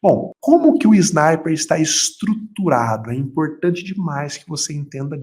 Bom, como que o sniper está estruturado? É importante demais que você entenda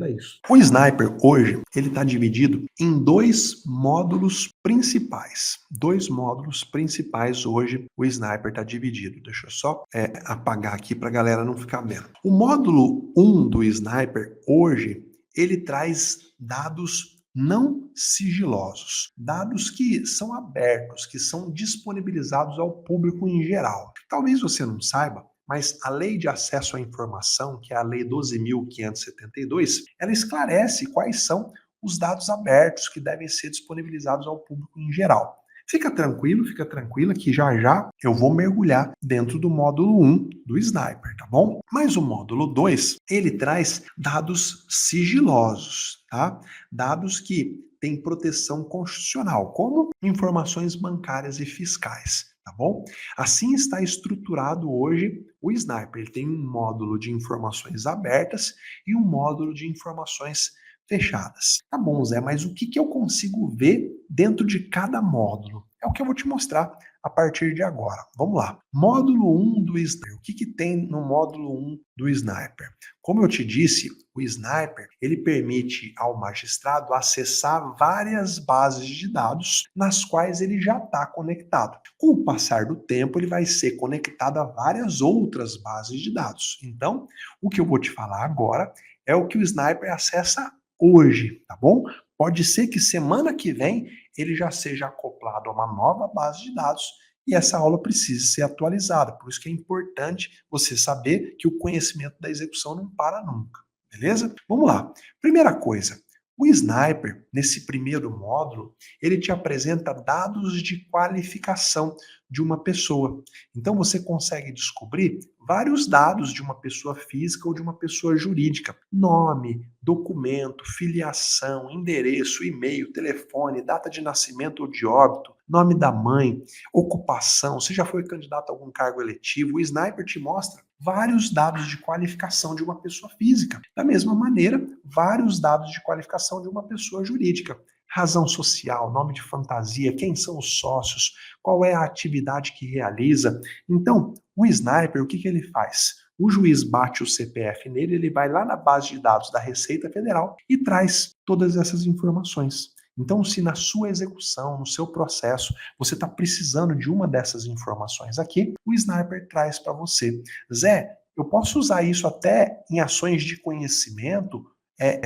isso. O sniper hoje, ele está dividido em dois módulos principais. Dois módulos principais hoje o sniper está dividido. Deixa eu só apagar aqui para a galera não ficar vendo. O módulo um do sniper hoje, ele traz dados não sigilosos, dados que são abertos, que são disponibilizados ao público em geral. Talvez você não saiba, mas a Lei de Acesso à Informação, que é a Lei 12.572, ela esclarece quais são os dados abertos que devem ser disponibilizados ao público em geral. Fica tranquilo, fica tranquila que já já eu vou mergulhar dentro do módulo 1 do Sniper, tá bom? Mas o módulo 2, ele traz dados sigilosos, tá? Dados que têm proteção constitucional, como informações bancárias e fiscais, tá bom? Assim está estruturado hoje o Sniper. Ele tem um módulo de informações abertas e um módulo de informações fechadas. Tá bom, Zé, mas o que eu consigo ver dentro de cada módulo? É o que eu vou te mostrar a partir de agora. Vamos lá. Módulo 1 do Sniper. O que tem no módulo 1 do Sniper? Como eu te disse, o Sniper, ele permite ao magistrado acessar várias bases de dados nas quais ele já está conectado. Com o passar do tempo, ele vai ser conectado a várias outras bases de dados. Então, o que eu vou te falar agora é o que o Sniper acessa hoje, tá bom? Pode ser que semana que vem ele já seja acoplado a uma nova base de dados e essa aula precise ser atualizada. Por isso que é importante você saber que o conhecimento da execução não para nunca, beleza? Vamos lá. Primeira coisa, o Sniper, nesse primeiro módulo, ele te apresenta dados de qualificação de uma pessoa. Então você consegue descobrir vários dados de uma pessoa física ou de uma pessoa jurídica. Nome, documento, filiação, endereço, e-mail, telefone, data de nascimento ou de óbito, nome da mãe, ocupação, se já foi candidato a algum cargo eletivo. O Sniper te mostra vários dados de qualificação de uma pessoa física. Da mesma maneira, vários dados de qualificação de uma pessoa jurídica. Razão social, nome de fantasia, quem são os sócios, qual é a atividade que realiza. Então, o Sniper, o que ele faz? O juiz bate o CPF nele, ele vai lá na base de dados da Receita Federal e traz todas essas informações. Então, se na sua execução, no seu processo, você está precisando de uma dessas informações aqui, o Sniper traz para você. Zé, eu posso usar isso até em ações de conhecimento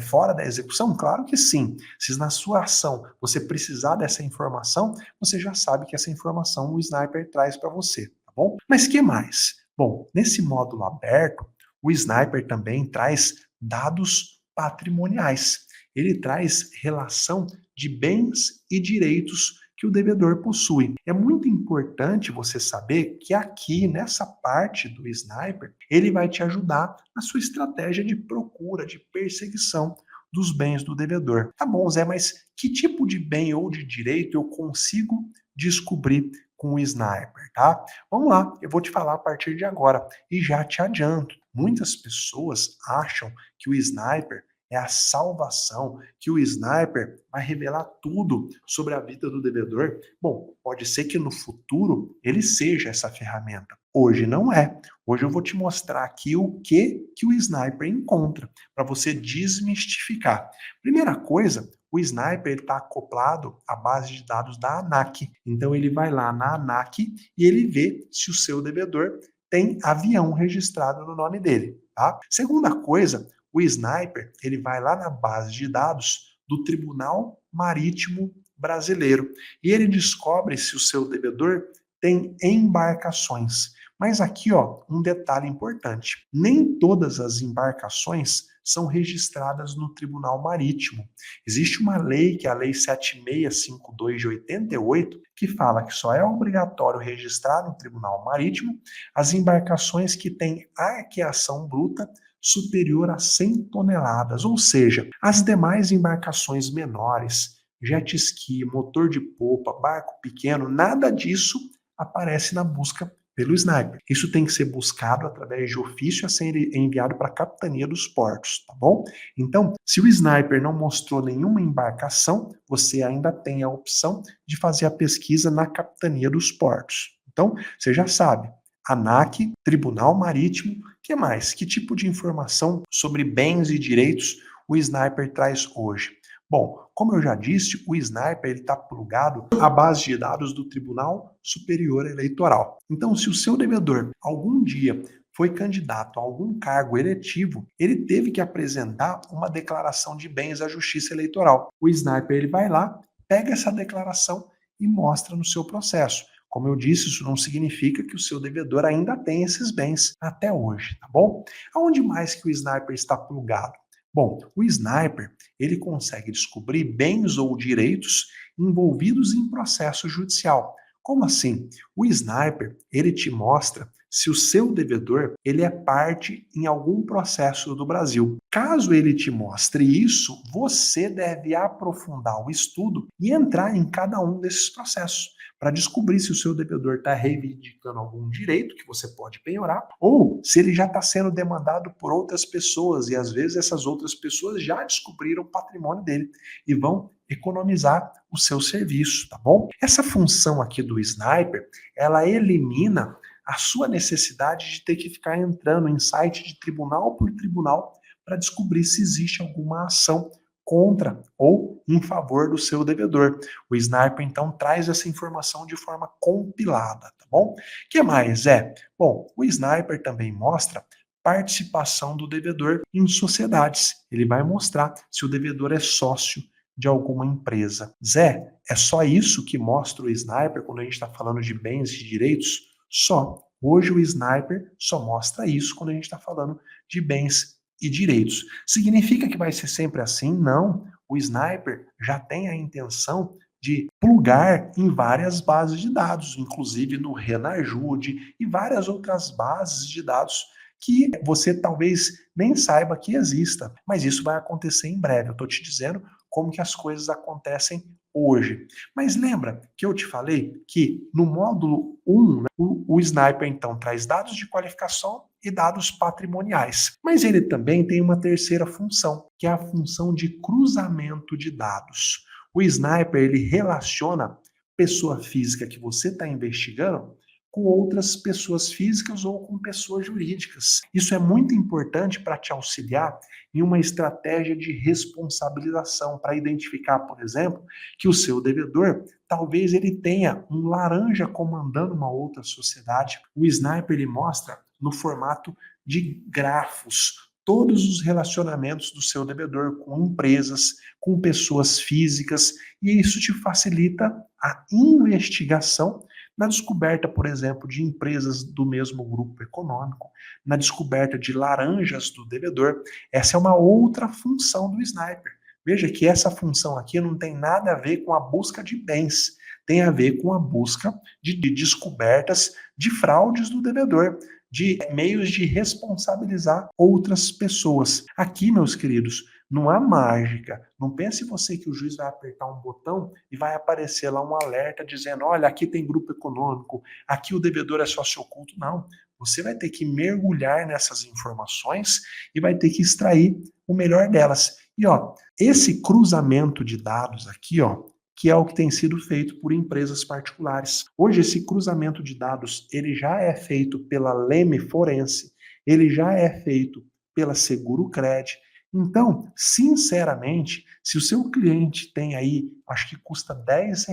fora da execução? Claro que sim. Se na sua ação você precisar dessa informação, você já sabe que essa informação o Sniper traz para você, tá bom? Mas que mais? Bom, nesse módulo aberto, o Sniper também traz dados patrimoniais. Ele traz relação de bens e direitos que o devedor possui. É muito importante você saber que aqui, nessa parte do Sniper, ele vai te ajudar na sua estratégia de procura, de perseguição dos bens do devedor. Tá bom, Zé, mas que tipo de bem ou de direito eu consigo descobrir com o Sniper, tá? Vamos lá, eu vou te falar a partir de agora e já te adianto. Muitas pessoas acham que o Sniper é a salvação, que o Sniper vai revelar tudo sobre a vida do devedor. Bom, pode ser que no futuro ele seja essa ferramenta. Hoje não é. Hoje eu vou te mostrar aqui o que o Sniper encontra, para você desmistificar. Primeira coisa, o Sniper está acoplado à base de dados da ANAC. Então ele vai lá na ANAC e ele vê se o seu devedor tem avião registrado no nome dele, tá? Segunda coisa, o Sniper, ele vai lá na base de dados do Tribunal Marítimo Brasileiro e ele descobre se o seu devedor tem embarcações. Mas aqui, ó, um detalhe importante. Nem todas as embarcações são registradas no Tribunal Marítimo. Existe uma lei, que é a Lei 7652 de 88, que fala que só é obrigatório registrar no Tribunal Marítimo as embarcações que têm arqueação bruta superior a 100 toneladas, ou seja, as demais embarcações menores, jet ski, motor de polpa, barco pequeno, nada disso aparece na busca pelo Sniper. Isso tem que ser buscado através de ofício a ser enviado para a Capitania dos Portos, tá bom? Então, se o Sniper não mostrou nenhuma embarcação, você ainda tem a opção de fazer a pesquisa na Capitania dos Portos. Então, você já sabe, ANAC, Tribunal Marítimo, que mais? Que tipo de informação sobre bens e direitos o Sniper traz hoje? Bom, como eu já disse, o Sniper está plugado à base de dados do Tribunal Superior Eleitoral. Então, se o seu devedor algum dia foi candidato a algum cargo eletivo, ele teve que apresentar uma declaração de bens à Justiça Eleitoral. O Sniper ele vai lá, pega essa declaração e mostra no seu processo. Como eu disse, isso não significa que o seu devedor ainda tem esses bens até hoje, tá bom? Aonde mais que o Sniper está plugado? Bom, o Sniper, ele consegue descobrir bens ou direitos envolvidos em processo judicial. Como assim? O Sniper, ele te mostra se o seu devedor, ele é parte em algum processo do Brasil. Caso ele te mostre isso, você deve aprofundar o estudo e entrar em cada um desses processos para descobrir se o seu devedor está reivindicando algum direito que você pode penhorar ou se ele já está sendo demandado por outras pessoas e às vezes essas outras pessoas já descobriram o patrimônio dele e vão economizar o seu serviço, tá bom? Essa função aqui do Sniper, ela elimina a sua necessidade de ter que ficar entrando em site de tribunal por tribunal para descobrir se existe alguma ação contra ou em favor do seu devedor. O Sniper, então, traz essa informação de forma compilada, tá bom? O que mais é? Bom, o Sniper também mostra participação do devedor em sociedades. Ele vai mostrar se o devedor é sócio de alguma empresa. Zé, é só isso que mostra o Sniper quando a gente está falando de bens e direitos? Só. Hoje o Sniper só mostra isso quando a gente está falando de bens e direitos. Significa que vai ser sempre assim? Não. O Sniper já tem a intenção de plugar em várias bases de dados, inclusive no Renajude e várias outras bases de dados que você talvez nem saiba que exista, mas isso vai acontecer em breve. Eu estou te dizendo como que as coisas acontecem hoje. Mas lembra que eu te falei que no módulo 1, né, o Sniper então traz dados de qualificação e dados patrimoniais. Mas ele também tem uma terceira função, que é a função de cruzamento de dados. O Sniper ele relaciona pessoa física que você está investigando com outras pessoas físicas ou com pessoas jurídicas. Isso é muito importante para te auxiliar em uma estratégia de responsabilização, para identificar, por exemplo, que o seu devedor, talvez ele tenha um laranja comandando uma outra sociedade. O Sniper ele mostra no formato de grafos todos os relacionamentos do seu devedor com empresas, com pessoas físicas, e isso te facilita a investigação na descoberta, por exemplo, de empresas do mesmo grupo econômico, na descoberta de laranjas do devedor. Essa é uma outra função do Sniper. Veja que essa função aqui não tem nada a ver com a busca de bens, tem a ver com a busca de descobertas de fraudes do devedor, de meios de responsabilizar outras pessoas. Aqui, meus queridos, não há mágica. Não pense você que o juiz vai apertar um botão e vai aparecer lá um alerta dizendo: olha, aqui tem grupo econômico, aqui o devedor é sócio oculto. Não. Você vai ter que mergulhar nessas informações e vai ter que extrair o melhor delas. E ó, esse cruzamento de dados aqui, ó, que é o que tem sido feito por empresas particulares. Hoje esse cruzamento de dados, ele já é feito pela Leme Forense, ele já é feito pela Segurocred. Então, sinceramente, se o seu cliente tem aí, acho que custa R$ 10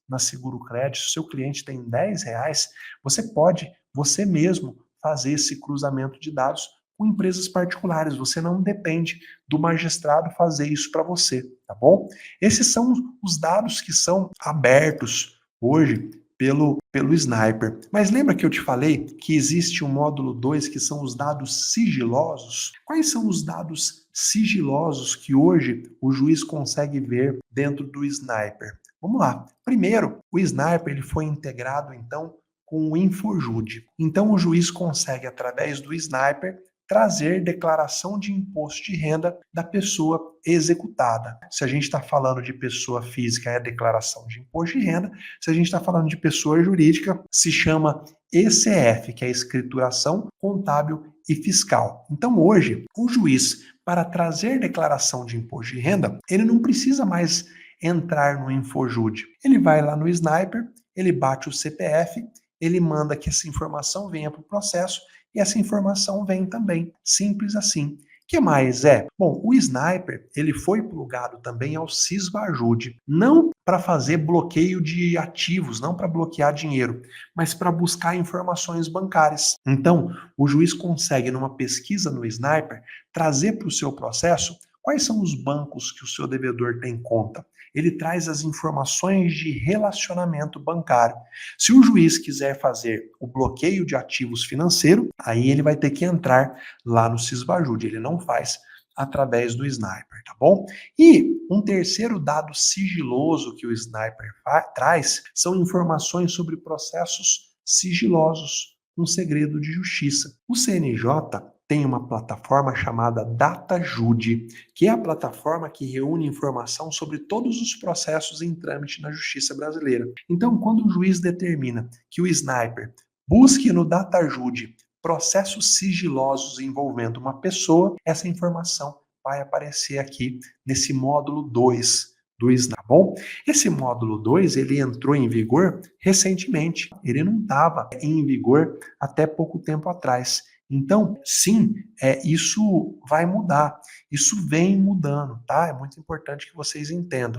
na Segurocred, se o seu cliente tem R$ 10, você pode, você mesmo, fazer esse cruzamento de dados com empresas particulares. Você não depende do magistrado fazer isso para você, tá bom? Esses são os dados que são abertos hoje pelo Sniper. Mas lembra que eu te falei que existe um módulo 2 que são os dados sigilosos? Quais são os dados sigilosos que hoje o juiz consegue ver dentro do Sniper? Vamos lá. Primeiro, o Sniper ele foi integrado então com o Infojude. Então o juiz consegue através do Sniper trazer declaração de imposto de renda da pessoa executada. Se a gente está falando de pessoa física, é a declaração de imposto de renda. Se a gente está falando de pessoa jurídica, se chama ECF, que é escrituração contábil e fiscal. Então, hoje, o juiz, para trazer declaração de imposto de renda, ele não precisa mais entrar no Infojude. Ele vai lá no Sniper, ele bate o CPF ele manda que essa informação venha para o processo e essa informação vem também. Simples assim. O que mais é? Bom, o Sniper, ele foi plugado também ao Sysvajude, não para fazer bloqueio de ativos, não para bloquear dinheiro, mas para buscar informações bancárias. Então, o juiz consegue, numa pesquisa no Sniper, trazer para o seu processo quais são os bancos que o seu devedor tem conta. Ele traz as informações de relacionamento bancário. Se o juiz quiser fazer o bloqueio de ativos financeiro, aí ele vai ter que entrar lá no Sysvajude. Ele não faz através do Sniper, tá bom? E um terceiro dado sigiloso que o Sniper traz são informações sobre processos sigilosos, um segredo de justiça. O CNJ tem uma plataforma chamada DataJude, que é a plataforma que reúne informação sobre todos os processos em trâmite na justiça brasileira. Então, quando o juiz determina que o Sniper busque no DataJude processos sigilosos envolvendo uma pessoa, essa informação vai aparecer aqui nesse módulo 2 do Sniper, tá bom? Esse módulo 2, ele entrou em vigor recentemente. Ele não estava em vigor até pouco tempo atrás. Então, sim, isso vai mudar. Isso vem mudando, tá? É muito importante que vocês entendam.